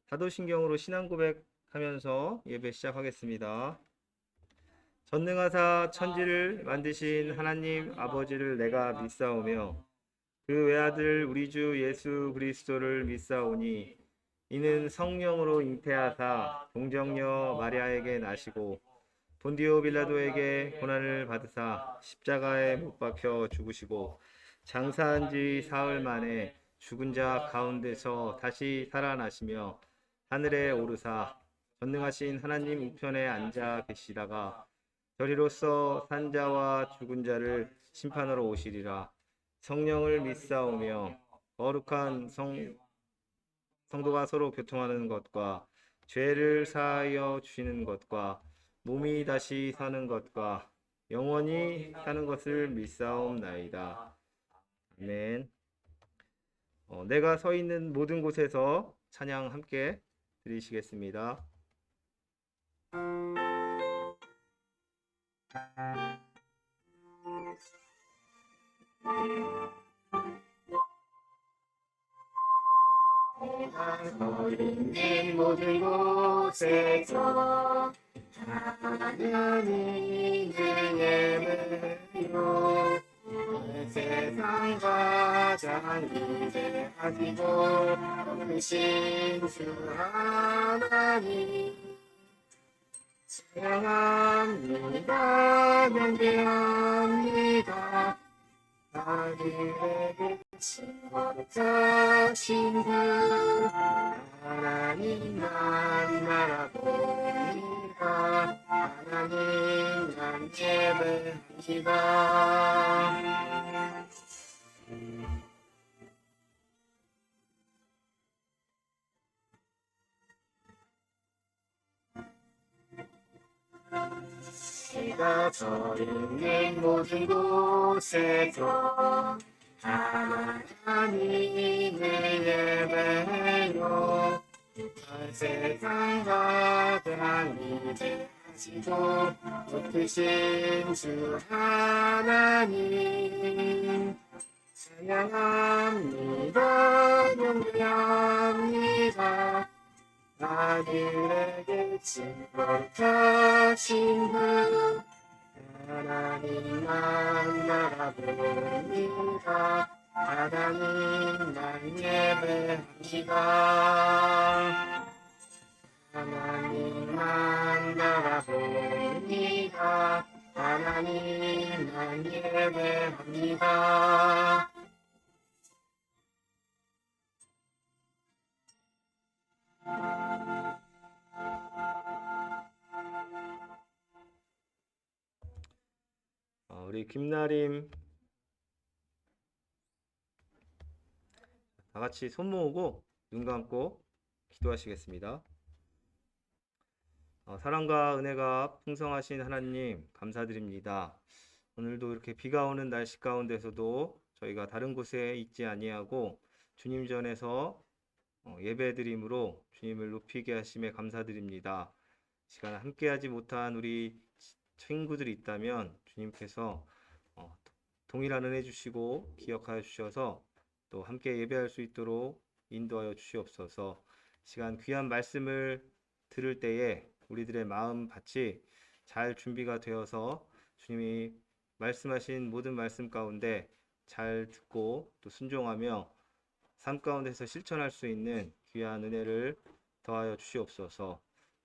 사도신경으로 신앙 고백하면서 예배 시작하겠습니다. 전능하사 천지를 만드신 하나님 아버지를 내가 믿사오며 그 외아들 우리 주 예수 그리스도를 믿사오니 이는 성령으로 잉태하사 동정녀 마리아에게 나시고 본디오 빌라도에게 고난을 받으사 십자가에 못 박혀 죽으시고 장사한 지 사흘 만에 죽은 자 가운데서 다시 살아나시며 하늘에 오르사 전능하신 하나님 우편에 앉아 계시다가 저리로서 산 자와 죽은 자를 심판하러 오시리라. 성령을 믿사오며 거룩한 성도가 서로 교통하는 것과 죄를 사하여 주시는 것과 몸이 다시 사는 것과 영원히 사는 것을 믿사옵나이다. 아멘. 내가 서 있는 모든 곳에서 찬양 함께 드리시겠습니다. 서 있는 모든 곳에서 하나님을 예배로 세상 가장 위대하시고 크신 주 하나님 찬양합니다. 경배합니다. 하늘에 계신 거룩하신 분 하나님만 바라봅니다. 하나님만 예배합니다. 내가 서 있는 모든 곳에서 하나님을 예배해요. 세상 가장 위대하시고 높으신 주 하나님 찬양합니다. 경배합니다. 하늘에 계신 거룩하신 분 하나님만 바라봅니다. 하나님만 예배합니다. 하나님만 바라봅니다. 하나님만 예배합니다. 우리 김나림 다 같이 손 모으고 눈 감고 기도하시겠습니다. 사랑과 은혜가 풍성하신 하나님 감사드립니다. 오늘도 이렇게 비가 오는 날씨 가운데서도 저희가 다른 곳에 있지 아니하고 주님 전에서 예배드림으로 주님을 높이게 하심에 감사드립니다. 시간 함께하지 못한 우리 친구들이 있다면 주님께서 동일한 은혜 주시고 기억하여 주셔서 또 함께 예배할 수 있도록 인도하여 주시옵소서. 시간 귀한 말씀을 들을 때에 우리들의 마음 밭이 잘 준비가 되어서 주님이 말씀하신 모든 말씀 가운데 잘 듣고 또 순종하며 삶 가운데서 실천할 수 있는 귀한 은혜를 더하여 주시옵소서.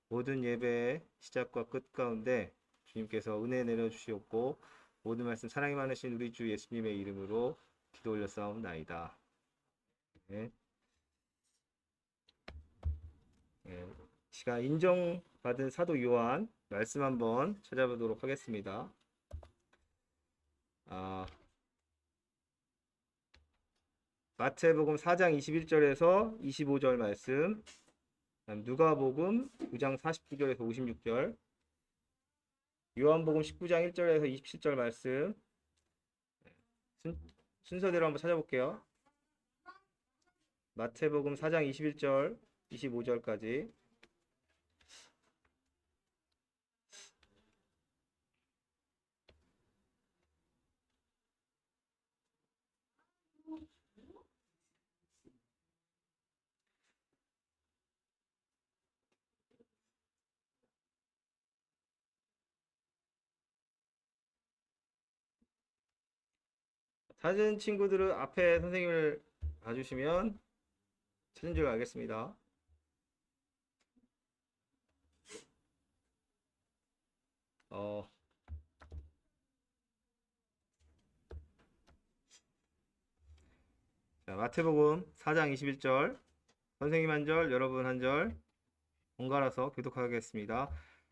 모든 예배의 시작과 끝 가운데 주님께서 은혜 내려주시옵고 모든 말씀 사랑이 많으신 우리 주 예수님의 이름으로 기도 올렸사옵나이다. 네. 네. 시간 인정받은 사도 요한 말씀 한번 찾아보도록 하겠습니다. 마태복음 4장 21절에서 25절 말씀, 누가복음 9장 49절에서 56절, 요한복음 19장 1절에서 27절 말씀, 순서대로 한번 찾아볼게요. 마태복음 4장 21절, 25절까지. 찾은 친구들은 앞에 선생님을 봐주시면 찾은 줄 알겠습니다. 자, 마태복음 4장 21절 선생님 한 절, 여러분 한 절 번갈아서 교독하겠습니다.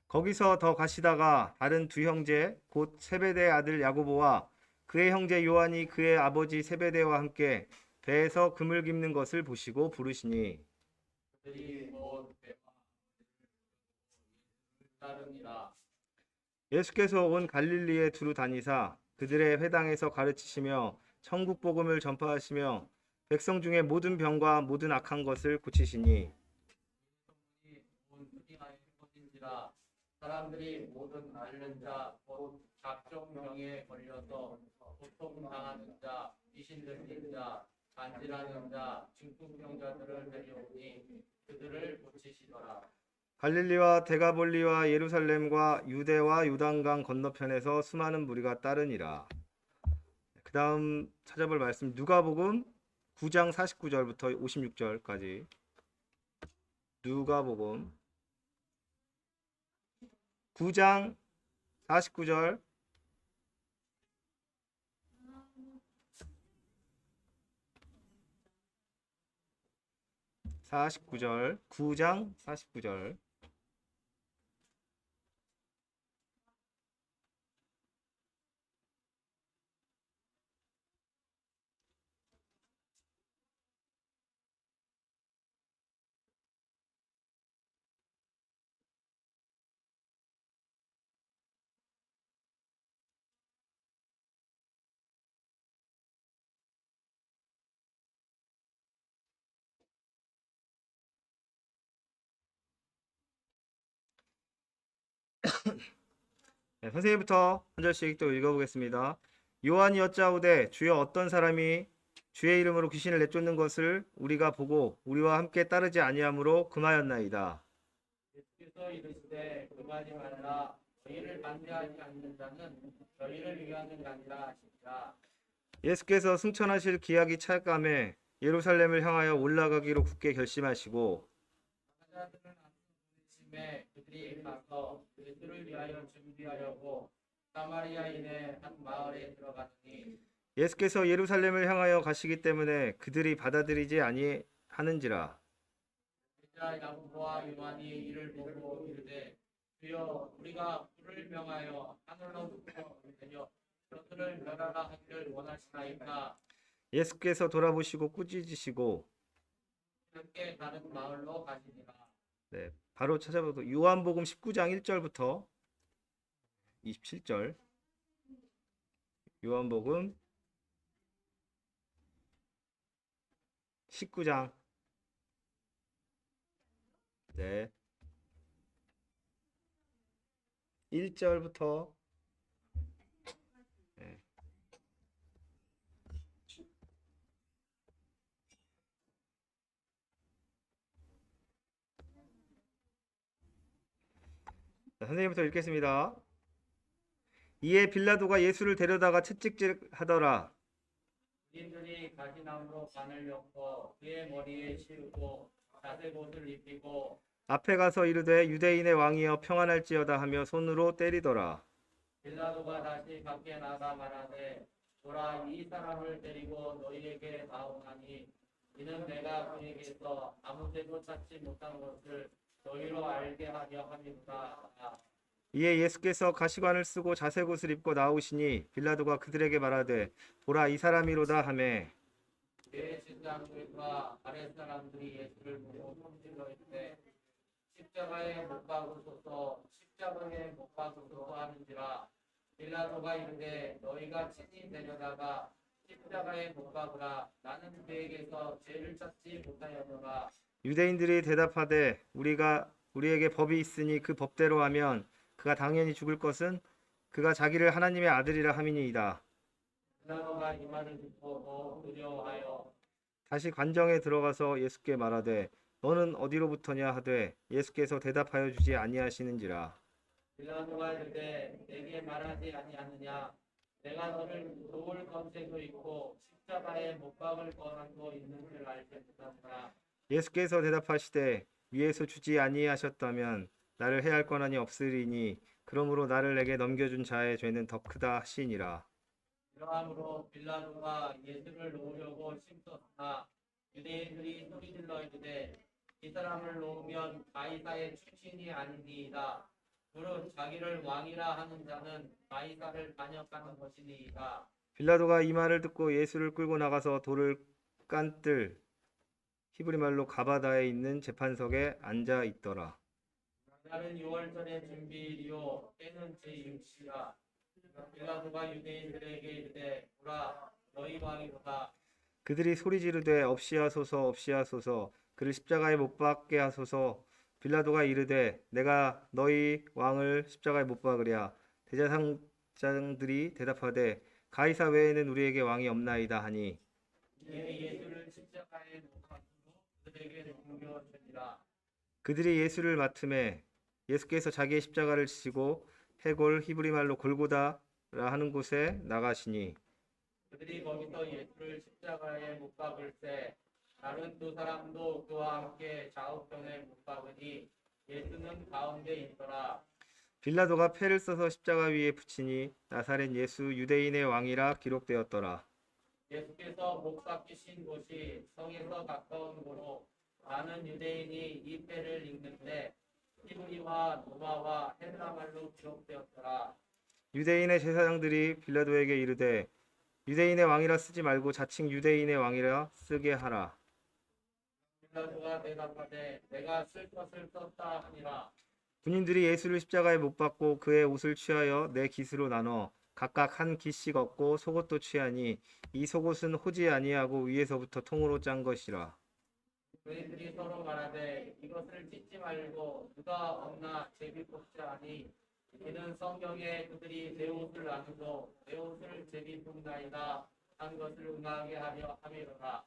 거기서 더 가시다가 다른 두 형제 곧 세베대의 아들 야고보와 그의 형제 요한이 그의 아버지 세베대와 함께 배에서 그물 깁는 것을 보시고 부르시니 그들이 곧 따르니라. 예수께서 온 갈릴리에 두루 다니사 그들의 회당에서 가르치시며 천국 복음을 전파하시며 백성 중에 모든 병과 모든 악한 것을 고치시니 온 무리하에 퍼진지라. 사람들이 모든 앓는 자, 곧 각종 병에 걸려서 고통당하는 자, 귀신 들린 자, 간질하는 자, 중풍병자들을 데려오니 그들을 고치시더라. 갈릴리와 데가볼리와 예루살렘과 유대와 요단강 건너편에서 수많은 무리가 따르니라. 그 다음 찾아볼 말씀 누가복음 9장 49절부터 56절까지. 누가복음 9장 49절 49절 9장 49절 네, 선생님부터 한 절씩 또 읽어보겠습니다. 요한이 여짜오되 주여 어떤 사람이 주의 이름으로 귀신을 내쫓는 것을 우리가 보고 우리와 함께 따르지 아니하므로 금하였나이다. 예수께서 이르시되 그만이 말라. 저희를 반대하지 않는 자는 저희를 위하는 아니라 하시니라. 예수께서 승천하실 기약이 찰감에 예루살렘을 향하여 올라가기로 굳게 결심하시고 사자들은 아침에 그들이 가서 예수를 위하여 준비하려고 사마리아인의 한 마을에 들어갔더니 예수께서 예루살렘을 향하여 가시기 때문에 그들이 받아들이지 아니하는지라. 제자 야고보와 요한이 이를 보고 이르되 주여 우리가 불을 명하여 하늘로부터 내려 저들을 멸하라 하기를 원하시나이까. 예수께서 돌아보시고 꾸짖으시고 함께 다른 마을로 가시니라. 네, 바로 찾아보도 요한복음 19장 1절부터 27절. 요한복음 19장 네 1절부터 네. 자, 선생님부터 읽겠습니다. 이에 빌라도가 예수를 데려다가 채찍질하더라. 유대인들이 가시나무로 관을 엮고 그의 머리에 씌우고 자색옷을 입히고 앞에 가서 이르되 유대인의 왕이여 평안할지어다 하며 손으로 때리더라. 빌라도가 다시 밖에 나가 말하되 보라 이 사람을 데리고 너희에게 나오나니 이는 내가 그에게서 아무 데도 찾지 못한 것을 너희로 알게 하려 함이로다. 이에 예수께서 가시관을 쓰고 자색옷을 입고 나오시니 빌라도가 그들에게 말하되 보라 이 사람이로다 하매 내 신장들과 아랫 사람들이 예수를 보고 손질러 있되 십자가에 못 박으소서 십자가에 못 박으소서 하는지라. 빌라도가 이르되 너희가 친히 데려다가 십자가에 못 박으라. 나는 그에게서 죄를 찾지 못하였노라. 유대인들이 대답하되 우리에게 법이 있으니 그 법대로 하면 그가 당연히 죽을 것은 그가 자기를 하나님의 아들이라 함이니이다. 빌라도가 이 말을 듣고 더 두려워하여 다시 관정에 들어가서 예수께 말하되 너는 어디로부터냐 하되 예수께서 대답하여 주지 아니하시는지라. 빌라도가 이르되 내게 말하지 아니하느냐 내가 너를 도울 권세도 있고 십자가에 못 박을 권한도 있는 줄 알게 되었더라. 예수께서 대답하시되 위에서 주지 아니하셨다면 나를 해할 권한이 없으리니 그러므로 나를 내게 넘겨준 자의 죄는 더 크다 하시니라. 이러함으로 빌라도가 예수를 놓으려고 힘썼으나 유대인들이 소리질러 이르되 이 사람을 놓으면 가이사의 출신이 아니니이다. 무릇 자기를 왕이라 하는 자는 가이사를 반역하는 것이니이다. 빌라도가 이 말을 듣고 예수를 끌고 나가서 돌을 깐뜰 히브리 말로 가바다에 있는 재판석에 앉아 있더라. 날은 6월절의 준비일이요 때는 제6시라. 빌라도가 유대인들에게 이르되 보라 너희 왕이로다. 그들이 소리 지르되 없이하소서 없이하소서 그를 십자가에 못 박게 하소서. 빌라도가 이르되 내가 너희 왕을 십자가에 못 박으랴. 대제사장들이 대답하되 가이사 외에는 우리에게 왕이 없나이다 하니 이에 예수를 십자가에 못 박으로 그들에게 넘겨주니라. 그들이 예수를 맡음에 예수께서 자기의 십자가를 지시고 해골 히브리 말로 골고다라 하는 곳에 나가시니 그들이 거기서 예수를 십자가에 못 박을 때 다른 두 사람도 그와 함께 좌우편에 못 박으니 예수는 가운데 있더라. 빌라도가 패를 써서 십자가 위에 붙이니 나사렛 예수 유대인의 왕이라 기록되었더라. 예수께서 못 박히신 곳이 성에서 가까운 곳으로 많은 유대인이 이 패를 읽는데 히브리와 로마와 헬라말로 기록되었더라. 유대인의 제사장들이 빌라도에게 이르되 유대인의 왕이라 쓰지 말고 자칭 유대인의 왕이라 쓰게 하라. 빌라도가 대답하되 내가 쓸 것을 썼다 하니라. 군인들이 예수를 십자가에 못 박고 그의 옷을 취하여 네 깃으로 나눠 각각 한 깃씩 얻고 속옷도 취하니 이 속옷은 호지 아니하고 위에서부터 통으로 짠 것이라. 그들이 서로 말하되 이것을 찢지 말고 누가 없나 제비 뽑자 하니 이는 성경에 그들이 내 옷을 나누고 내 옷을 제비 뽑나이다 한 것을 응하게 하려 함이로라.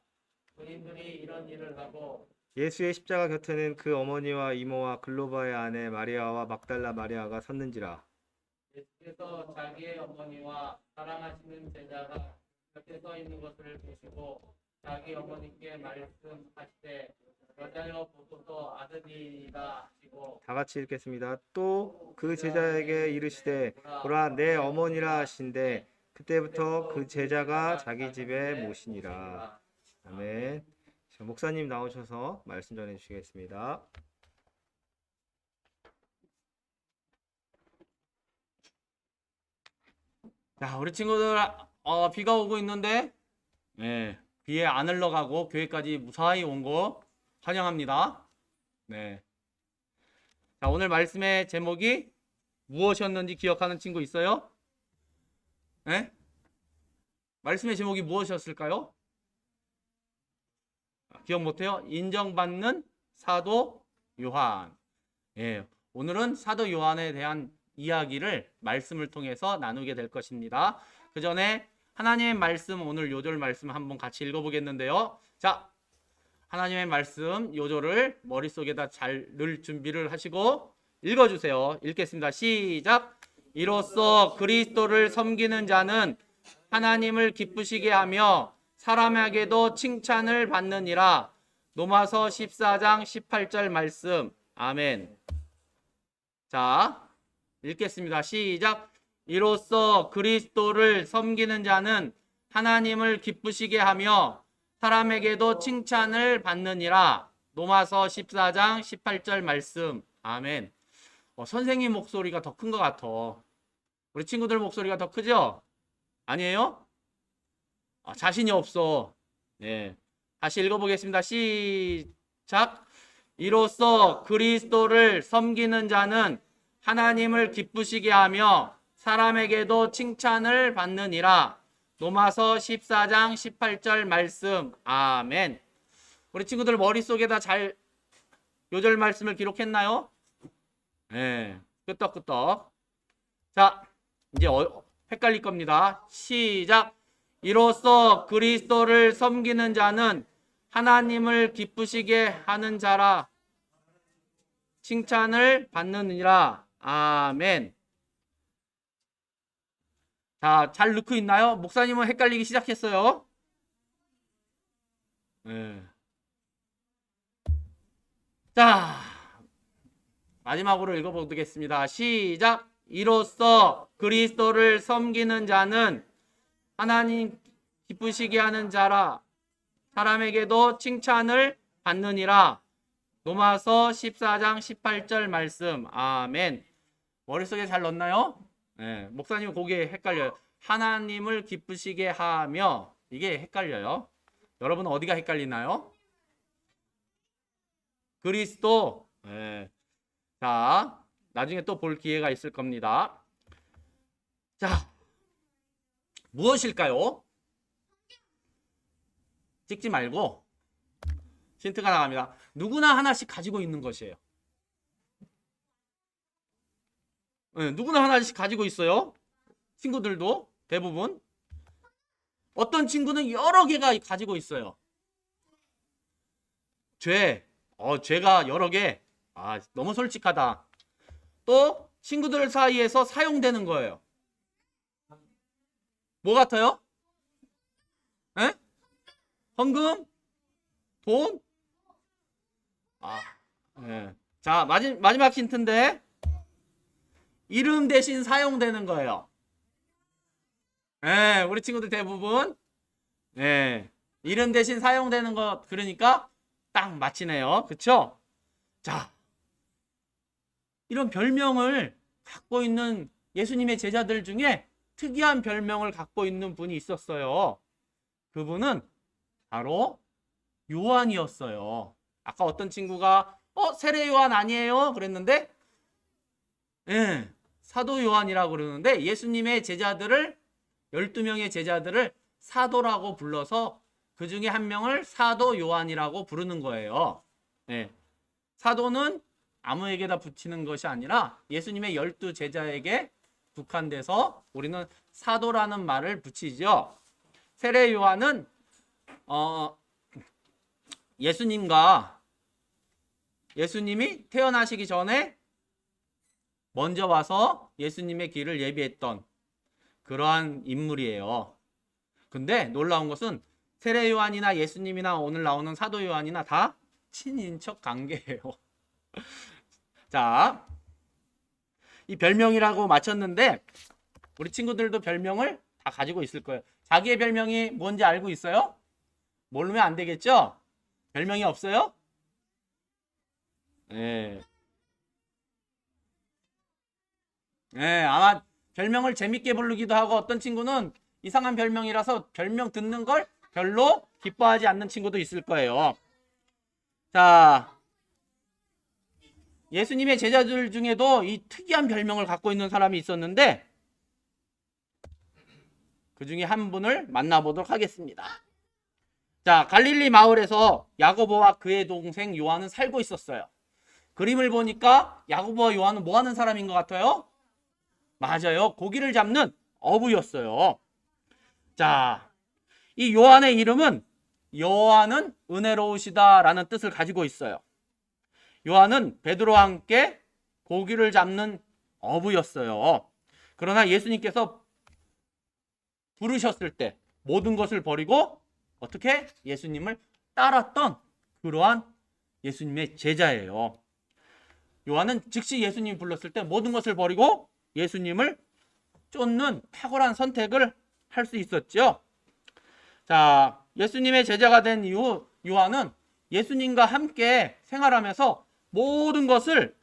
군인들이 이런 일을 하고 예수의 십자가 곁에는 그 어머니와 이모와 글로바의 아내 마리아와 막달라 마리아가 섰는지라. 예수께서 자기의 어머니와 사랑하시는 제자가 곁에 서 있는 것을 보시고 자기 어머니께 말씀하시되 여자여 보소서 아드니이다 하시고 다 같이 읽겠습니다. 또 그 제자에게 이르시되 보라 내 어머니라 하신대 그때부터 그 제자가 자기 집에 모시니라. 아멘. 자, 목사님 나오셔서 말씀 전해 주시겠습니다. 자, 우리 친구들, 비가 오고 있는데, 네, 비에 안 흘러가고 교회까지 무사히 온 거 환영합니다. 네. 자, 오늘 말씀의 제목이 무엇이었는지 기억하는 친구 있어요? 네? 말씀의 제목이 무엇이었을까요? 기억 못해요? 인정받는 사도 요한. 예, 오늘은 사도 요한에 대한 이야기를 말씀을 통해서 나누게 될 것입니다. 그 전에 하나님의 말씀, 오늘 요절 말씀 한번 같이 읽어보겠는데요. 자, 하나님의 말씀 요절을 머릿속에다 잘 넣을 준비를 하시고 읽어주세요. 읽겠습니다. 시작. 이로써 그리스도를 섬기는 자는 하나님을 기쁘시게 하며 사람에게도 칭찬을 받느니라. 로마서 14장 18절 말씀. 아멘. 자, 읽겠습니다. 시작. 이로써 그리스도를 섬기는 자는 하나님을 기쁘시게 하며 사람에게도 칭찬을 받느니라. 로마서 14장 18절 말씀. 아멘. 선생님 목소리가 더 큰 것 같아. 우리 친구들 목소리가 더 크죠? 아니에요? 자신이 없어. 네. 다시 읽어보겠습니다. 시작. 이로써 그리스도를 섬기는 자는 하나님을 기쁘시게 하며 사람에게도 칭찬을 받느니라. 로마서 14장 18절 말씀. 아멘. 우리 친구들 머릿속에다 잘 요절 말씀을 기록했나요? 네. 끄떡끄떡. 자, 이제 헷갈릴 겁니다. 시작. 이로써 그리스도를 섬기는 자는 하나님을 기쁘시게 하는 자라 칭찬을 받느니라. 아멘. 자, 잘 넣고 있나요? 목사님은 헷갈리기 시작했어요. 네. 자, 마지막으로 읽어보겠습니다. 시작. 이로써 그리스도를 섬기는 자는 하나님 기쁘시게 하는 자라 사람에게도 칭찬을 받느니라. 로마서 14장 18절 말씀. 아멘. 머릿속에 잘 넣나요? 네, 목사님 거기에 헷갈려요. 하나님을 기쁘시게 하며 이게 헷갈려요. 여러분 어디가 헷갈리나요? 그리스도. 네. 자, 나중에 또 볼 기회가 있을 겁니다. 자, 무엇일까요? 찍지 말고 힌트가 나갑니다. 누구나 하나씩 가지고 있는 것이에요. 네, 누구나 하나씩 가지고 있어요. 친구들도 대부분. 어떤 친구는 여러 개가 가지고 있어요. 죄가 여러 개. 너무 솔직하다. 또 친구들 사이에서 사용되는 거예요. 뭐 같아요? 에? 헌금? 돈? 네. 자, 마지막 힌트인데 이름 대신 사용되는 거예요. 네, 우리 친구들 대부분 이름 대신 사용되는 것, 그러니까 딱 맞히네요. 그쵸? 자, 이런 별명을 갖고 있는 예수님의 제자들 중에 특이한 별명을 갖고 있는 분이 있었어요. 그분은 바로 요한이었어요. 아까 어떤 친구가 세례 요한 아니에요? 그랬는데 사도 요한이라고 그러는데 예수님의 제자들을 12명의 제자들을 사도라고 불러서 그 중에 한 명을 사도 요한이라고 부르는 거예요. 사도는 아무에게나 붙이는 것이 아니라 예수님의 12제자에게 국한돼서 우리는 사도라는 말을 붙이죠. 세례 요한은 예수님이 태어나시기 전에 먼저 와서 예수님의 길을 예비했던 그러한 인물이에요. 근데 놀라운 것은 세례 요한이나 예수님이나 오늘 나오는 사도 요한이나 다 친인척 관계예요. 자, 이 별명이라고 맞췄는데 우리 친구들도 별명을 다 가지고 있을 거예요. 자기의 별명이 뭔지 알고 있어요? 모르면 안 되겠죠? 별명이 없어요? 아마 별명을 재밌게 부르기도 하고 어떤 친구는 이상한 별명이라서 별명 듣는 걸 별로 기뻐하지 않는 친구도 있을 거예요. 자, 예수님의 제자들 중에도 이 특이한 별명을 갖고 있는 사람이 있었는데 그 중에 한 분을 만나보도록 하겠습니다. 자, 갈릴리 마을에서 야고보와 그의 동생 요한은 살고 있었어요. 그림을 보니까 야고보와 요한은 뭐 하는 사람인 것 같아요? 맞아요. 고기를 잡는 어부였어요. 자, 이 요한의 이름은 요한은 은혜로우시다라는 뜻을 가지고 있어요. 요한은 베드로와 함께 고기를 잡는 어부였어요. 그러나 예수님께서 부르셨을 때 모든 것을 버리고 어떻게 예수님을 따랐던 그러한 예수님의 제자예요. 요한은 즉시 예수님이 불렀을 때 모든 것을 버리고 예수님을 쫓는 탁월한 선택을 할 수 있었죠. 자, 예수님의 제자가 된 이후 요한은 예수님과 함께 생활하면서 모든 것을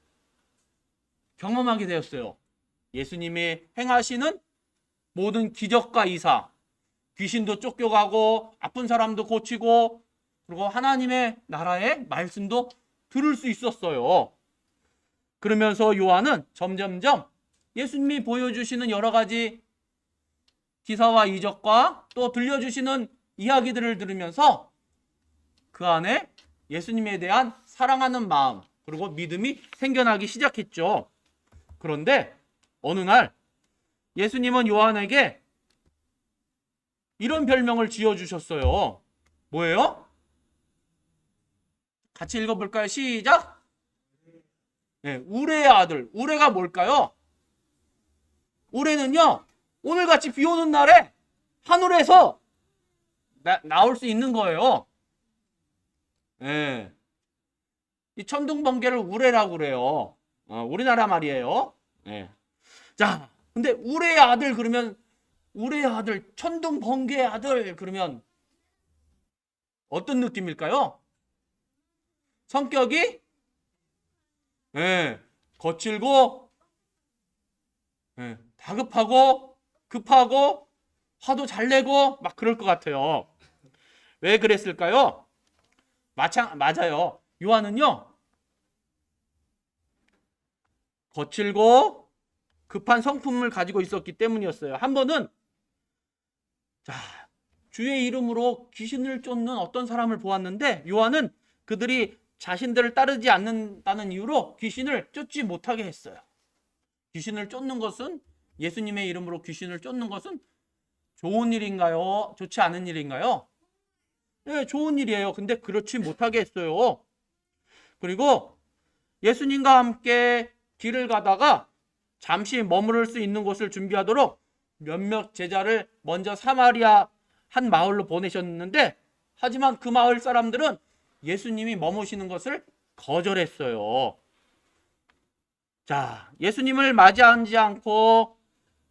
경험하게 되었어요. 예수님이 행하시는 모든 기적과 이사, 귀신도 쫓겨가고 아픈 사람도 고치고 그리고 하나님의 나라의 말씀도 들을 수 있었어요. 그러면서 요한은 점점점 예수님이 보여주시는 여러 가지 기사와 이적과 또 들려주시는 이야기들을 들으면서 그 안에 예수님에 대한 사랑하는 마음 그리고 믿음이 생겨나기 시작했죠. 그런데 어느 날 예수님은 요한에게 이런 별명을 지어주셨어요. 뭐예요? 같이 읽어볼까요? 시작! 우레의 아들. 우레가 뭘까요? 우레는요, 오늘같이 비 오는 날에 하늘에서 나올 수 있는 거예요. 예. 이 천둥번개를 우레라고 그래요. 우리나라 말이에요. 예. 자, 근데 우레의 아들 그러면 우레의 아들, 천둥번개의 아들 그러면 어떤 느낌일까요? 성격이 거칠고 다급하고 급하고 화도 잘 내고 막 그럴 것 같아요. 왜 그랬을까요? 맞아요. 요한은요, 거칠고 급한 성품을 가지고 있었기 때문이었어요. 한 번은 주의 이름으로 귀신을 쫓는 어떤 사람을 보았는데 요한은 그들이 자신들을 따르지 않는다는 이유로 귀신을 쫓지 못하게 했어요. 귀신을 쫓는 것은, 예수님의 이름으로 귀신을 쫓는 것은 좋은 일인가요? 좋지 않은 일인가요? 네, 좋은 일이에요. 근데 그렇지 못하게 했어요. 그리고 예수님과 함께 길을 가다가 잠시 머무를 수 있는 곳을 준비하도록 몇몇 제자를 먼저 사마리아 한 마을로 보내셨는데, 하지만 그 마을 사람들은 예수님이 머무시는 것을 거절했어요. 자, 예수님을 맞이하지 않고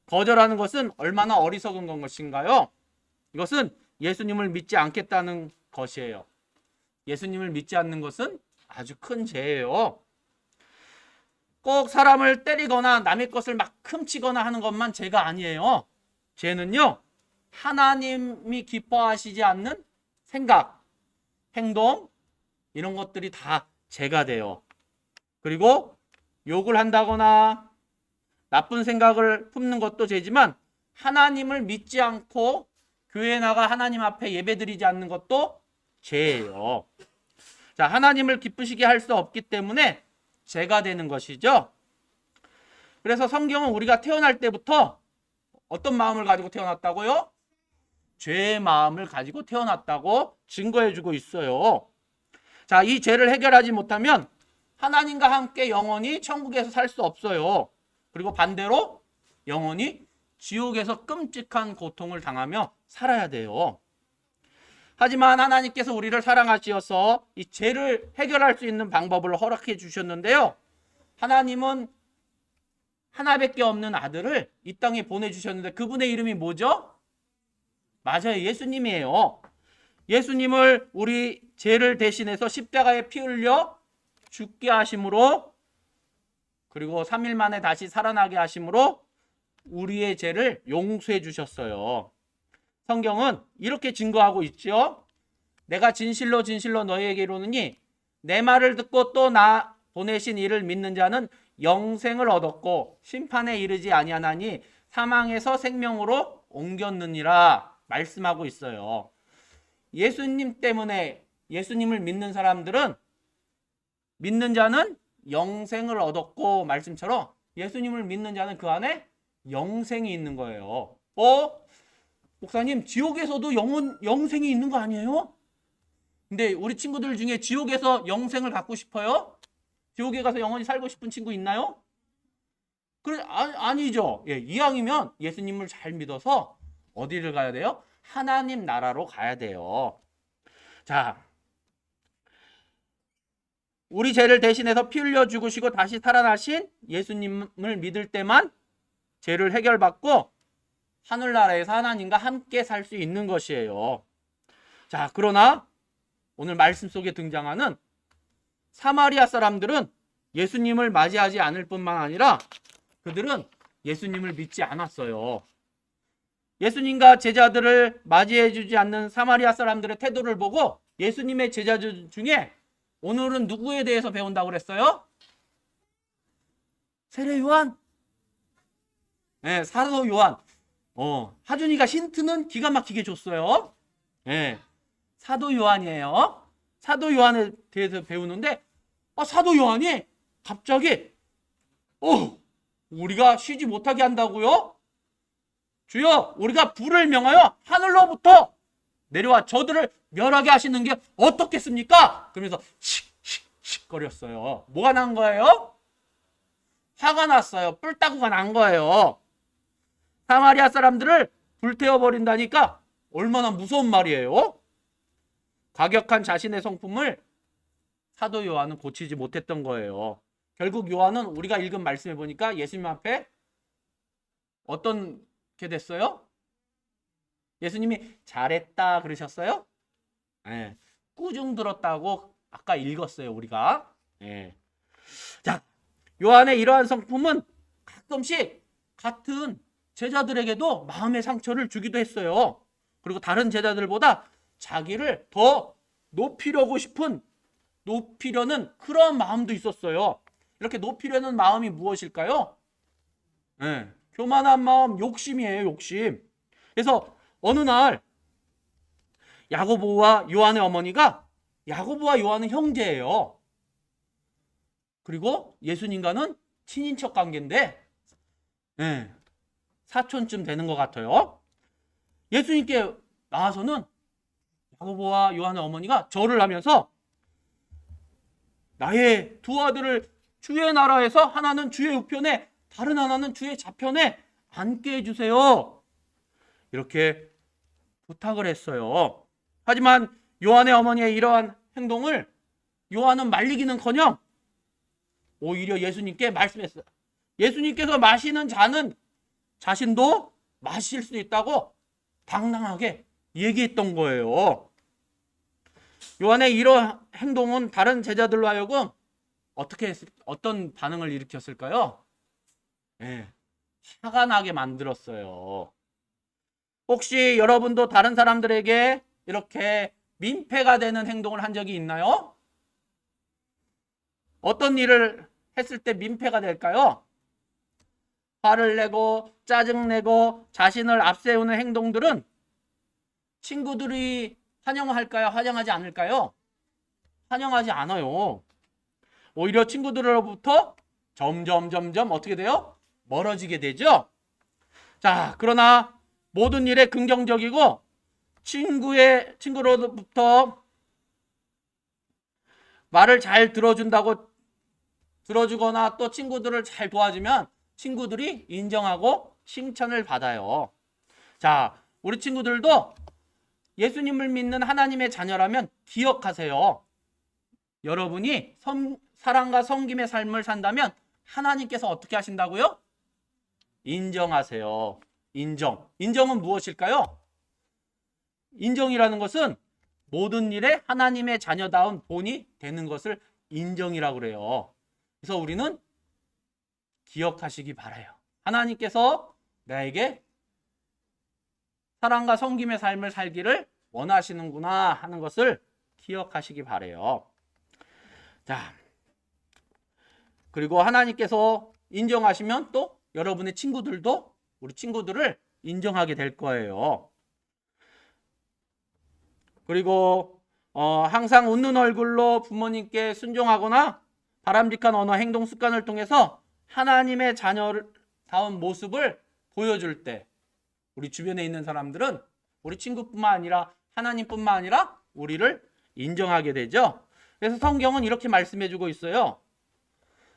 거절하는 것은 얼마나 어리석은 것인가요? 이것은 예수님을 믿지 않겠다는 것이에요. 예수님을 믿지 않는 것은 아주 큰 죄예요. 꼭 사람을 때리거나 남의 것을 막 훔치거나 하는 것만 죄가 아니에요. 죄는요, 하나님이 기뻐하시지 않는 생각, 행동, 이런 것들이 다 죄가 돼요. 그리고 욕을 한다거나 나쁜 생각을 품는 것도 죄지만, 하나님을 믿지 않고 교회에 나가 하나님 앞에 예배드리지 않는 것도 죄예요. 자, 하나님을 기쁘시게 할 수 없기 때문에 죄가 되는 것이죠. 그래서 성경은 우리가 태어날 때부터 어떤 마음을 가지고 태어났다고요? 죄의 마음을 가지고 태어났다고 증거해주고 있어요. 자, 이 죄를 해결하지 못하면 하나님과 함께 영원히 천국에서 살 수 없어요. 그리고 반대로 영원히 지옥에서 끔찍한 고통을 당하며 살아야 돼요. 하지만 하나님께서 우리를 사랑하시어서 이 죄를 해결할 수 있는 방법을 허락해 주셨는데요. 하나님은 하나밖에 없는 아들을 이 땅에 보내주셨는데, 그분의 이름이 뭐죠? 맞아요, 예수님이에요. 예수님을 우리 죄를 대신해서 십자가에 피 흘려 죽게 하심으로, 그리고 3일 만에 다시 살아나게 하심으로 우리의 죄를 용서해 주셨어요. 성경은 이렇게 증거하고 있죠. 내가 진실로 진실로 너희에게 이르노니 내 말을 듣고 또 나 보내신 이를 믿는 자는 영생을 얻었고 심판에 이르지 아니하나니 사망에서 생명으로 옮겼느니라 말씀하고 있어요. 예수님 때문에, 예수님을 믿는 사람들은, 믿는 자는 영생을 얻었고 말씀처럼 예수님을 믿는 자는 그 안에 영생이 있는 거예요. 목사님, 지옥에서도 영생이 있는 거 아니에요? 근데 우리 친구들 중에 지옥에서 영생을 갖고 싶어요? 지옥에 가서 영원히 살고 싶은 친구 있나요? 그래, 아니죠. 예, 이왕이면 예수님을 잘 믿어서 어디를 가야 돼요? 하나님 나라로 가야 돼요. 자, 우리 죄를 대신해서 피 흘려 죽으시고 다시 살아나신 예수님을 믿을 때만 죄를 해결받고 하늘나라에서 하나님과 함께 살 수 있는 것이에요. 자, 그러나 오늘 말씀 속에 등장하는 사마리아 사람들은 예수님을 맞이하지 않을 뿐만 아니라 그들은 예수님을 믿지 않았어요. 예수님과 제자들을 맞이해 주지 않는 사마리아 사람들의 태도를 보고 예수님의 제자들 중에 오늘은 누구에 대해서 배운다고 그랬어요? 세례 요한? 네, 사도 요한. 하준이가 힌트는 기가 막히게 줬어요. 네, 사도 요한이에요. 사도 요한에 대해서 배우는데, 사도 요한이 갑자기 우리가 쉬지 못하게 한다고요? 주여, 우리가 불을 명하여 하늘로부터 내려와 저들을 멸하게 하시는 게 어떻겠습니까? 그러면서 씩씩씩 거렸어요. 뭐가 난 거예요? 화가 났어요. 뿔따구가 난 거예요. 사마리아 사람들을 불태워 버린다니까 얼마나 무서운 말이에요. 과격한 자신의 성품을 사도 요한은 고치지 못했던 거예요. 결국 요한은 우리가 읽은 말씀해 보니까 예수님 앞에 어떤 게 됐어요? 예수님이 잘했다 그러셨어요? 예. 꾸중 들었다고 아까 읽었어요, 우리가. 예. 자, 요한의 이러한 성품은 가끔씩 같은 제자들에게도 마음의 상처를 주기도 했어요. 그리고 다른 제자들보다 자기를 더 높이려는 그런 마음도 있었어요. 이렇게 높이려는 마음이 무엇일까요? 예. 교만한 마음, 욕심이에요, 욕심. 그래서 어느 날 야고보와 요한의 어머니가, 야고보와 요한은 형제예요. 그리고 예수님과는 친인척 관계인데, 예, 사촌쯤 되는 것 같아요. 예수님께 나와서는 야고보와 요한의 어머니가 절을 하면서 나의 두 아들을 주의 나라에서 하나는 주의 우편에 다른 하나는 주의 좌편에 앉게 해주세요. 이렇게 부탁을 했어요. 하지만 요한의 어머니의 이러한 행동을 요한은 말리기는커녕 오히려 예수님께 말씀했어요. 예수님께서 마시는 잔은 자신도 마실 수 있다고 당당하게 얘기했던 거예요. 요한의 이러한 행동은 다른 제자들로 하여금 어떤 반응을 일으켰을까요? 네, 화가 나게 만들었어요. 혹시 여러분도 다른 사람들에게 이렇게 민폐가 되는 행동을 한 적이 있나요? 어떤 일을 했을 때 민폐가 될까요? 화를 내고 짜증내고 자신을 앞세우는 행동들은 친구들이 환영할까요? 환영하지 않을까요? 환영하지 않아요. 오히려 친구들로부터 점점 어떻게 돼요? 멀어지게 되죠? 자, 그러나 모든 일에 긍정적이고 친구로부터 말을 잘 들어주거나 또 친구들을 잘 도와주면 친구들이 인정하고 칭찬을 받아요. 자, 우리 친구들도 예수님을 믿는 하나님의 자녀라면 기억하세요. 여러분이 사랑과 섬김의 삶을 산다면 하나님께서 어떻게 하신다고요? 인정하세요. 인정은 무엇일까요? 인정이라는 것은 모든 일에 하나님의 자녀다운 본이 되는 것을 인정이라고 그래요. 그래서 우리는 기억하시기 바라요. 하나님께서 나에게 사랑과 섬김의 삶을 살기를 원하시는구나 하는 것을 기억하시기 바라요. 자, 그리고 하나님께서 인정하시면 또 여러분의 친구들도 우리 친구들을 인정하게 될 거예요. 그리고 항상 웃는 얼굴로 부모님께 순종하거나 바람직한 언어, 행동 습관을 통해서 하나님의 자녀다운 모습을 보여줄 때 우리 주변에 있는 사람들은 우리 친구뿐만 아니라 하나님뿐만 아니라 우리를 인정하게 되죠. 그래서 성경은 이렇게 말씀해주고 있어요.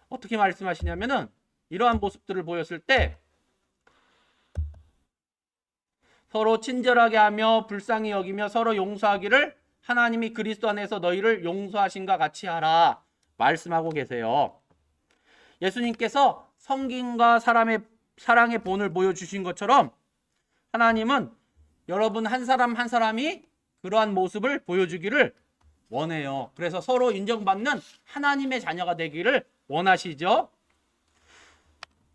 어떻게 말씀하시냐면은 이러한 모습들을 보였을 때 서로 친절하게 하며 불쌍히 여기며 서로 용서하기를 하나님이 그리스도 안에서 너희를 용서하신과 같이 하라 말씀하고 계세요. 예수님께서 성김과 사랑의 본을 보여주신 것처럼 하나님은 여러분 한 사람 한 사람이 그러한 모습을 보여주기를 원해요. 그래서 서로 인정받는 하나님의 자녀가 되기를 원하시죠.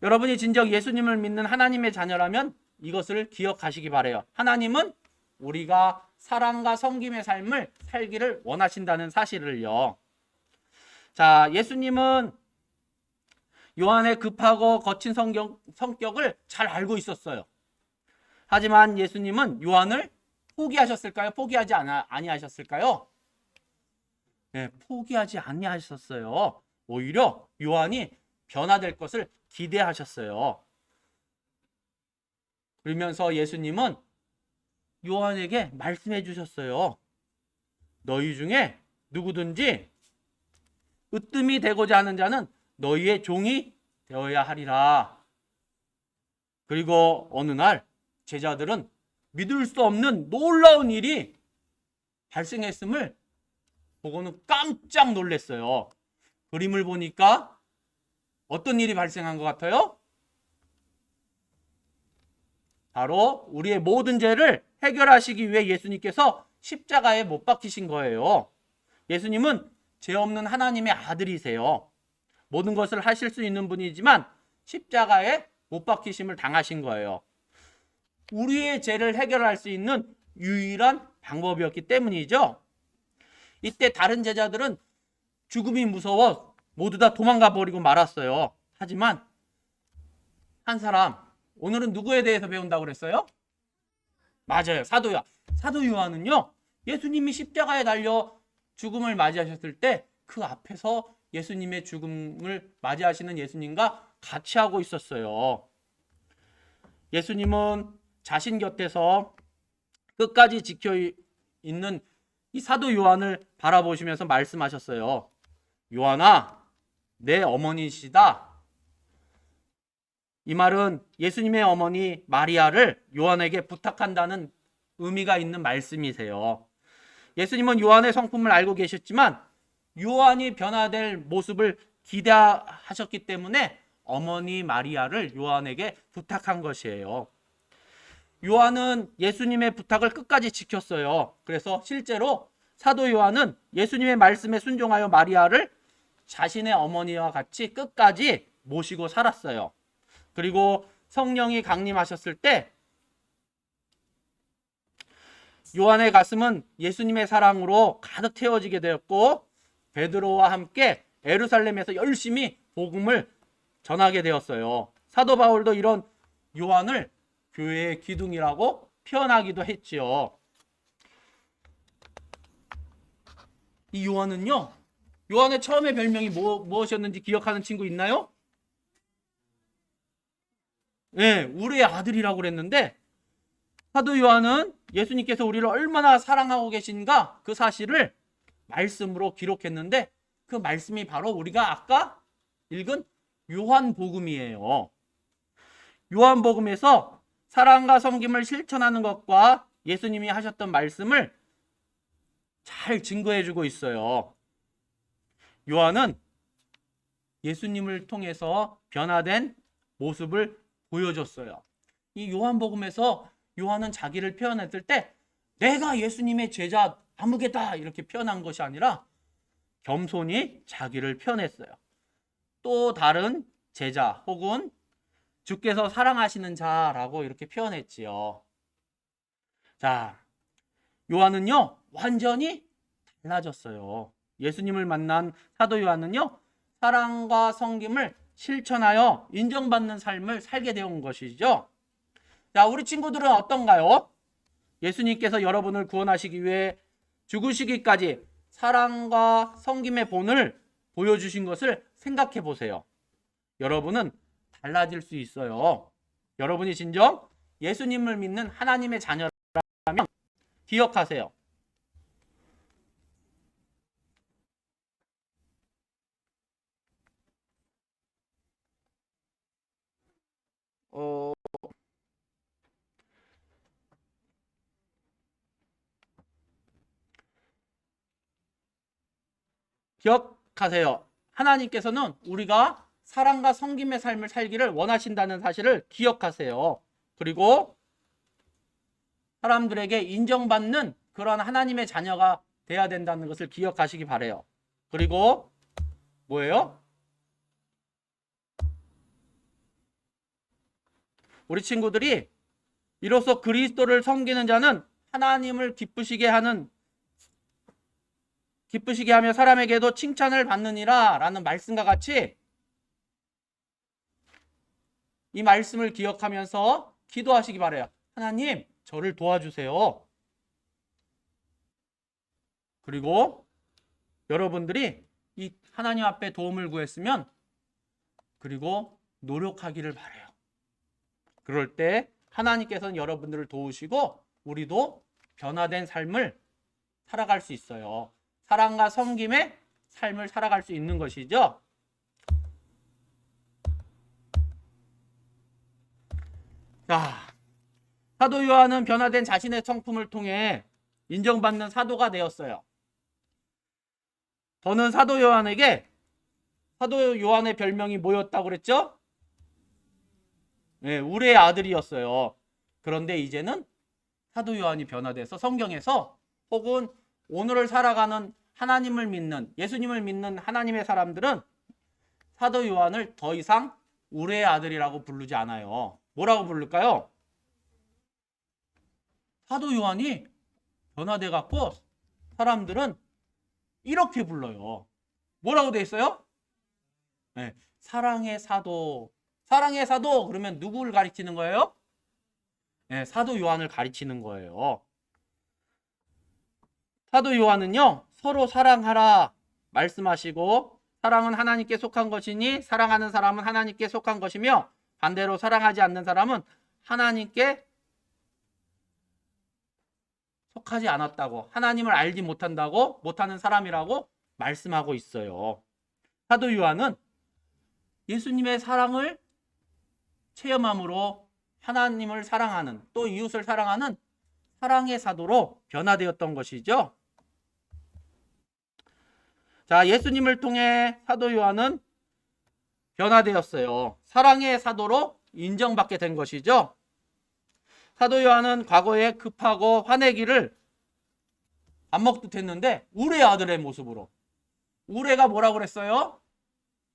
여러분이 진정 예수님을 믿는 하나님의 자녀라면 이것을 기억하시기 바라요. 하나님은 우리가 사랑과 섬김의 삶을 살기를 원하신다는 사실을요. 자, 예수님은 요한의 급하고 거친 성격을 잘 알고 있었어요. 하지만 예수님은 요한을 포기하셨을까요? 포기하지 아니하셨을까요? 네, 포기하지 아니하셨어요. 오히려 요한이 변화될 것을 기대하셨어요. 그러면서 예수님은 요한에게 말씀해 주셨어요. 너희 중에 누구든지 으뜸이 되고자 하는 자는 너희의 종이 되어야 하리라. 그리고 어느 날 제자들은 믿을 수 없는 놀라운 일이 발생했음을 보고는 깜짝 놀랐어요. 그림을 보니까 어떤 일이 발생한 것 같아요? 바로 우리의 모든 죄를 해결하시기 위해 예수님께서 십자가에 못 박히신 거예요. 예수님은 죄 없는 하나님의 아들이세요. 모든 것을 하실 수 있는 분이지만 십자가에 못 박히심을 당하신 거예요. 우리의 죄를 해결할 수 있는 유일한 방법이었기 때문이죠. 이때 다른 제자들은 죽음이 무서워 모두 다 도망가 버리고 말았어요. 하지만 한 사람, 오늘은 누구에 대해서 배운다고 그랬어요? 맞아요. 사도 요한. 사도 요한은요, 예수님이 십자가에 달려 죽음을 맞이하셨을 때 그 앞에서 예수님의 죽음을 맞이하시는 예수님과 같이 하고 있었어요. 예수님은 자신 곁에서 끝까지 지켜 있는 이 사도 요한을 바라보시면서 말씀하셨어요. 요한아, 내 어머니시다. 이 말은 예수님의 어머니 마리아를 요한에게 부탁한다는 의미가 있는 말씀이세요. 예수님은 요한의 성품을 알고 계셨지만 요한이 변화될 모습을 기대하셨기 때문에 어머니 마리아를 요한에게 부탁한 것이에요. 요한은 예수님의 부탁을 끝까지 지켰어요. 그래서 실제로 사도 요한은 예수님의 말씀에 순종하여 마리아를 자신의 어머니와 같이 끝까지 모시고 살았어요. 그리고 성령이 강림하셨을 때 요한의 가슴은 예수님의 사랑으로 가득 채워지게 되었고 베드로와 함께 예루살렘에서 열심히 복음을 전하게 되었어요. 사도 바울도 이런 요한을 교회의 기둥이라고 표현하기도 했지요. 이 요한은요, 요한의 처음에 별명이 무엇이었는지 기억하는 친구 있나요? 네, 우리의 아들이라고 그랬는데 사도 요한은 예수님께서 우리를 얼마나 사랑하고 계신가 그 사실을 말씀으로 기록했는데 그 말씀이 바로 우리가 아까 읽은 요한복음이에요. 요한복음에서 사랑과 섬김을 실천하는 것과 예수님이 하셨던 말씀을 잘 증거해주고 있어요. 요한은 예수님을 통해서 변화된 모습을 보여줬어요. 이 요한복음에서 요한은 자기를 표현했을 때 내가 예수님의 제자 아무개다 이렇게 표현한 것이 아니라 겸손히 자기를 표현했어요. 또 다른 제자 혹은 주께서 사랑하시는 자라고 이렇게 표현했지요. 자, 요한은요 완전히 달라졌어요. 예수님을 만난 사도 요한은요 사랑과 섬김을 실천하여 인정받는 삶을 살게 되온 것이죠. 자, 우리 친구들은 어떤가요? 예수님께서 여러분을 구원하시기 위해 죽으시기까지 사랑과 섬김의 본을 보여주신 것을 생각해 보세요. 여러분은 달라질 수 있어요. 여러분이 진정 예수님을 믿는 하나님의 자녀라면 기억하세요. 기억하세요. 하나님께서는 우리가 사랑과 섬김의 삶을 살기를 원하신다는 사실을 기억하세요. 그리고 사람들에게 인정받는 그런 하나님의 자녀가 돼야 된다는 것을 기억하시기 바라요. 그리고 뭐예요? 우리 친구들이 이로써 그리스도를 섬기는 자는 하나님을 기쁘시게 하며 사람에게도 칭찬을 받느니라 라는 말씀과 같이 이 말씀을 기억하면서 기도하시기 바라요. 하나님, 저를 도와주세요. 그리고 여러분들이 이 하나님 앞에 도움을 구했으면 그리고 노력하기를 바라요. 그럴 때 하나님께서는 여러분들을 도우시고 우리도 변화된 삶을 살아갈 수 있어요. 사랑과 섬김의 삶을 살아갈 수 있는 것이죠. 자, 사도 요한은 변화된 자신의 성품을 통해 인정받는 사도가 되었어요. 저는 사도 요한의 별명이 뭐였다고 그랬죠? 네, 우레의 아들이었어요. 그런데 이제는 사도 요한이 변화돼서 성경에서 혹은 오늘을 살아가는 하나님을 믿는, 예수님을 믿는 하나님의 사람들은 사도 요한을 더 이상 우레의 아들이라고 부르지 않아요. 뭐라고 부를까요? 사도 요한이 변화돼 갖고 사람들은 이렇게 불러요. 뭐라고 돼 있어요? 네, 사랑의 사도. 사랑의 사도 그러면 누구를 가리키는 거예요? 네, 사도 요한을 가리키는 거예요. 사도 요한은요, 서로 사랑하라 말씀하시고, 사랑은 하나님께 속한 것이니 사랑하는 사람은 하나님께 속한 것이며, 반대로 사랑하지 않는 사람은 하나님께 속하지 않았다고, 하나님을 알지 못하는 사람이라고 말씀하고 있어요. 사도 요한은 예수님의 사랑을 체험함으로 하나님을 사랑하는, 또 이웃을 사랑하는 사랑의 사도로 변화되었던 것이죠. 자, 예수님을 통해 사도 요한은 변화되었어요. 사랑의 사도로 인정받게 된 것이죠. 사도 요한은 과거에 급하고 화내기를 안 먹듯 했는데 우레 아들의 모습으로. 우레가 뭐라고 그랬어요?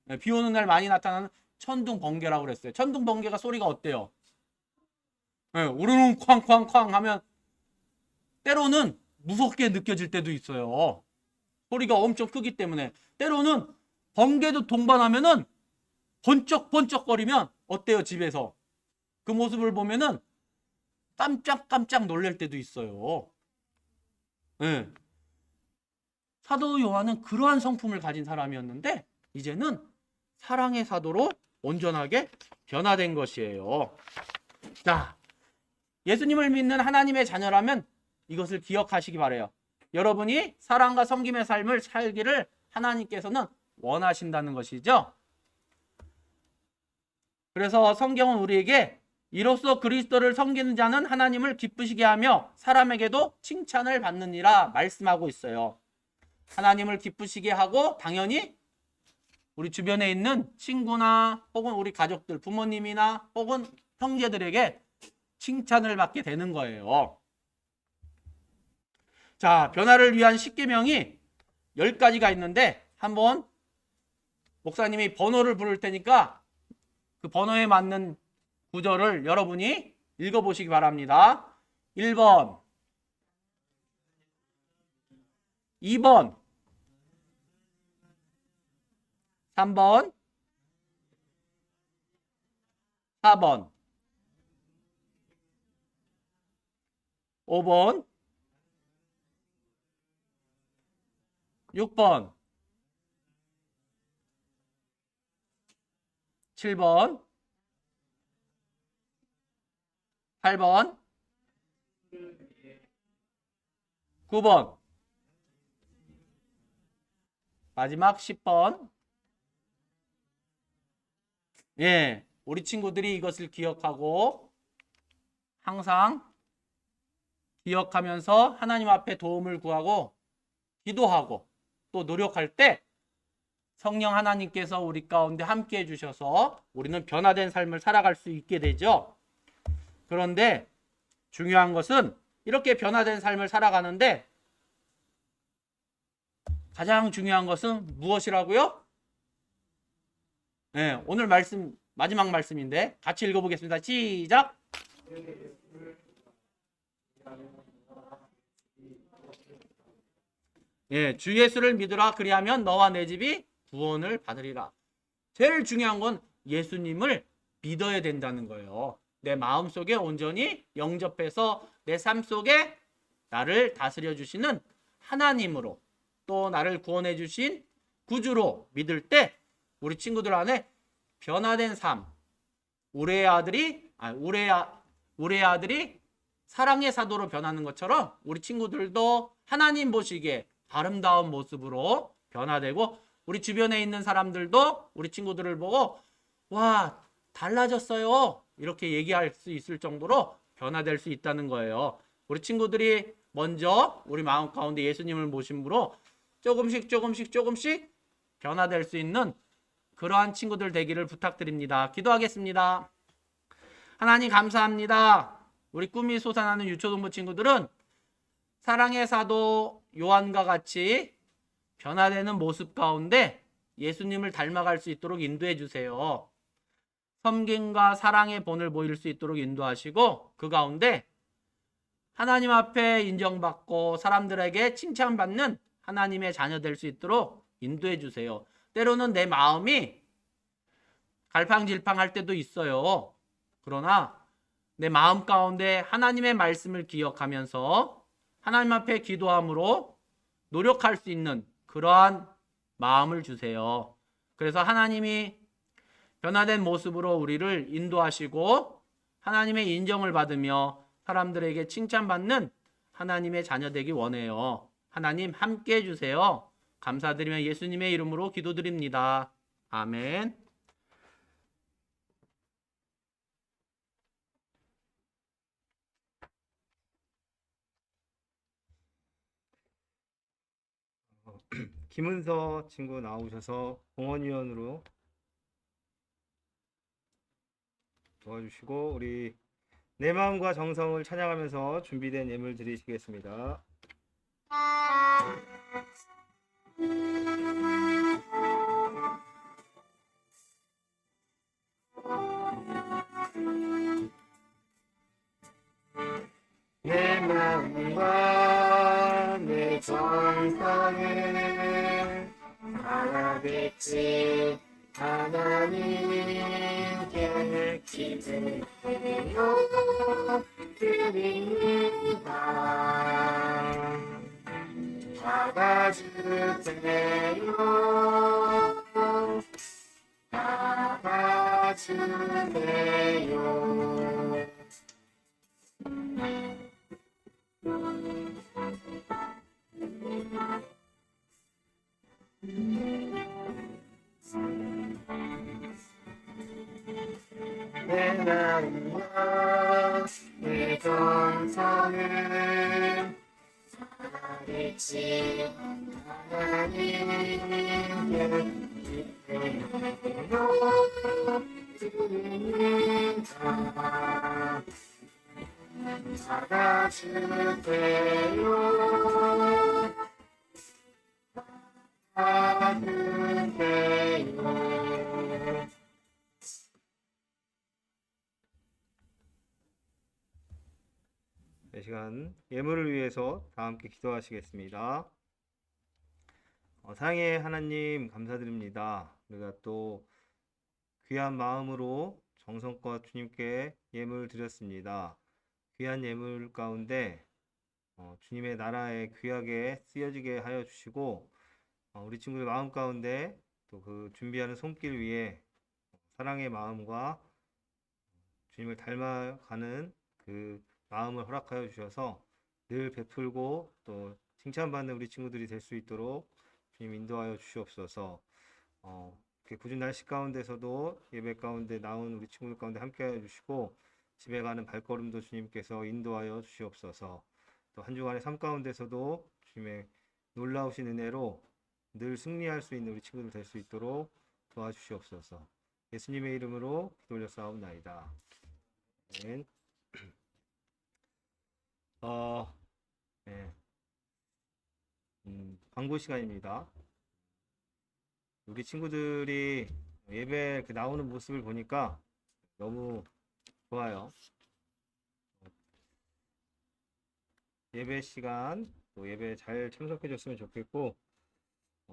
네, 비 오는 날 많이 나타나는 천둥 번개라고 그랬어요. 천둥 번개가 소리가 어때요? 네, 우르릉 쾅쾅쾅 하면 때로는 무섭게 느껴질 때도 있어요. 소리가 엄청 크기 때문에. 때로는 번개도 동반하면은 번쩍번쩍거리면 어때요, 집에서? 그 모습을 보면은 깜짝깜짝 놀랄 때도 있어요. 네. 사도 요한은 그러한 성품을 가진 사람이었는데 이제는 사랑의 사도로 온전하게 변화된 것이에요. 자, 예수님을 믿는 하나님의 자녀라면 이것을 기억하시기 바라요. 여러분이 사랑과 섬김의 삶을 살기를 하나님께서는 원하신다는 것이죠. 그래서 성경은 우리에게 이로써 그리스도를 섬기는 자는 하나님을 기쁘시게 하며 사람에게도 칭찬을 받느니라 말씀하고 있어요. 하나님을 기쁘시게 하고 당연히 우리 주변에 있는 친구나 혹은 우리 가족들, 부모님이나 혹은 형제들에게 칭찬을 받게 되는 거예요. 자, 변화를 위한 10계명이 10가지가 있는데 한번 목사님이 번호를 부를 테니까 그 번호에 맞는 구절을 여러분이 읽어보시기 바랍니다. 1번, 2번, 3번, 4번, 5번, 6번, 7번, 8번, 9번, 마지막 10번. 예, 우리 친구들이 이것을 기억하고 항상 기억하면서 하나님 앞에 도움을 구하고 기도하고 또 노력할 때 성령 하나님께서 우리 가운데 함께 해주셔서 우리는 변화된 삶을 살아갈 수 있게 되죠. 그런데 중요한 것은 이렇게 변화된 삶을 살아가는데 가장 중요한 것은 무엇이라고요? 네, 오늘 말씀 마지막 말씀인데 같이 읽어보겠습니다. 시작! 예, 주 예수를 믿으라 그리하면 너와 내 집이 구원을 받으리라. 제일 중요한 건 예수님을 믿어야 된다는 거예요. 내 마음속에 온전히 영접해서 내 삶 속에 나를 다스려 주시는 하나님으로 또 나를 구원해 주신 구주로 믿을 때 우리 친구들 안에 변화된 삶, 우레의 아들이 사랑의 사도로 변하는 것처럼 우리 친구들도 하나님 보시기에 아름다운 모습으로 변화되고 우리 주변에 있는 사람들도 우리 친구들을 보고 와, 달라졌어요 이렇게 얘기할 수 있을 정도로 변화될 수 있다는 거예요. 우리 친구들이 먼저 우리 마음 가운데 예수님을 모심으로 조금씩 변화될 수 있는 그러한 친구들 되기를 부탁드립니다. 기도하겠습니다. 하나님 감사합니다. 우리 꿈이 솟아나는 유초동부 친구들은 사랑의 사도 요한과 같이 변화되는 모습 가운데 예수님을 닮아갈 수 있도록 인도해 주세요. 섬김과 사랑의 본을 보일 수 있도록 인도하시고 그 가운데 하나님 앞에 인정받고 사람들에게 칭찬받는 하나님의 자녀 될 수 있도록 인도해 주세요. 때로는 내 마음이 갈팡질팡할 때도 있어요. 그러나 내 마음 가운데 하나님의 말씀을 기억하면서 하나님 앞에 기도함으로 노력할 수 있는 그러한 마음을 주세요. 그래서 하나님이 변화된 모습으로 우리를 인도하시고 하나님의 인정을 받으며 사람들에게 칭찬받는 하나님의 자녀 되기 원해요. 하나님 함께 해주세요. 감사드리며 예수님의 이름으로 기도드립니다. 아멘. 김은서 친구 나오셔서 공헌위원으로 도와주시고 우리 내 마음과 정성을 찬양하면서 준비된 예물 드리시겠습니다. 내 마음과 내 정성을 다하겠지 하나님께 기도로 드립니다. 받아주세요. 받아주세요. 내 마음과 내 정성을 다하겠지 하나님께 기도로 드립니다. 받아주세요. 받아주세요. 이 시간 예물을 위해서 다 함께 기도하시겠습니다. 사랑의 하나님 감사드립니다. 우리가 또 귀한 마음으로 정성껏 주님께 예물 드렸습니다. 귀한 예물 가운데 주님의 나라에 귀하게 쓰여지게 하여 주시고 우리 친구들 마음 가운데 또 그 준비하는 손길 위에 사랑의 마음과 주님을 닮아가는 그 마음을 허락하여 주셔서 늘 베풀고 또 칭찬받는 우리 친구들이 될 수 있도록 주님 인도하여 주시옵소서. 이렇게 궂은 날씨 가운데서도 예배 가운데 나온 우리 친구들 가운데 함께하여 주시고 집에 가는 발걸음도 주님께서 인도하여 주시옵소서. 또 한 주간의 삶 가운데서도 주님의 놀라우신 은혜로 늘 승리할 수 있는 우리 친구들 될 수 있도록 도와주시옵소서. 예수님의 이름으로 기도 올렸사옵나이다. 아멘. 네. 광고 시간입니다. 우리 친구들이 예배 나오는 모습을 보니까 너무 좋아요. 예배 시간 또 예배 잘 참석해 줬으면 좋겠고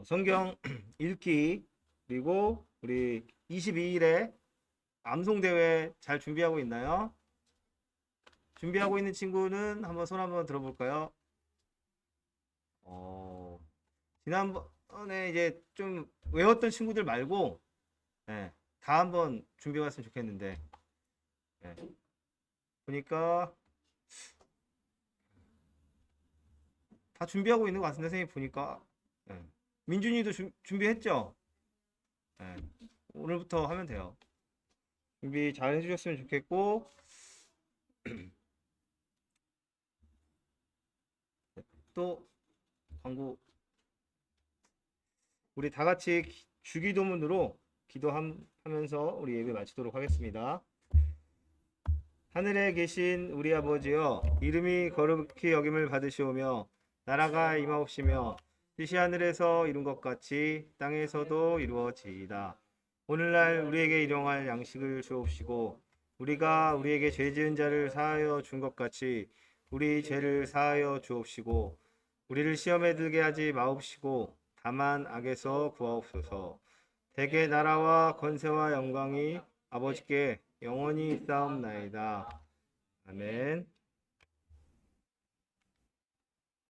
성경 읽기 그리고 우리 22일에 암송대회 잘 준비하고 있나요? 준비하고 있는 친구는 한번 손 한번 들어볼까요? 지난번에 이제 좀 외웠던 친구들 말고 다 한번 준비해 왔으면 좋겠는데 보니까 다 준비하고 있는 것 같은데 선생님 보니까 민준이도 준비했죠? 오늘부터 하면 돼요. 준비 잘 해주셨으면 좋겠고, 또 광고 우리 다 같이 주기도문으로 기도하면서 우리 예배 마치도록 하겠습니다. 하늘에 계신 우리 아버지여, 이름이 거룩히 여김을 받으시오며 나라가 임하옵시며 뜻이 하늘에서 이룬 것 같이 땅에서도 이루어지이다. 오늘날 우리에게 일용할 양식을 주옵시고 우리가 우리에게 죄 지은 자를 사하여 준 것 같이 우리 죄를 사하여 주옵시고 우리를 시험에 들게 하지 마옵시고 다만 악에서 구하옵소서. 대개 나라와 권세와 영광이 아버지께 영원히 있사옵나이다. 아멘.